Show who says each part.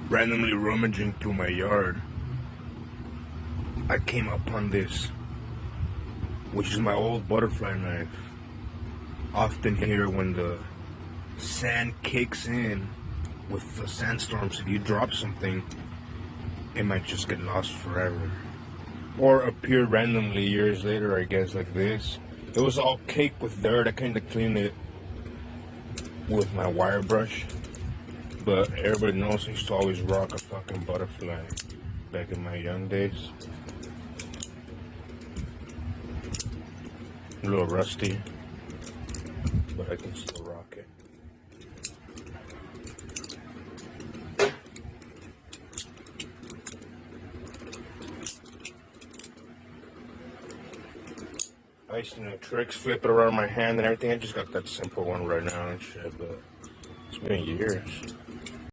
Speaker 1: Randomly rummaging through my yard, I came upon this, which is my old butterfly knife. Often here when the sand kicks in with the sandstorms, if you drop something, it might just get lost forever. Or appear randomly years later, I guess, like this. It was all caked with dirt. I kind of cleaned it with my wire brush. But everybody knows I used to always rock a fucking butterfly back in my young days. A little rusty, but I can still rock it. I used to know tricks, flip it around my hand and everything. I just got that simple one right now and shit, but it's been years.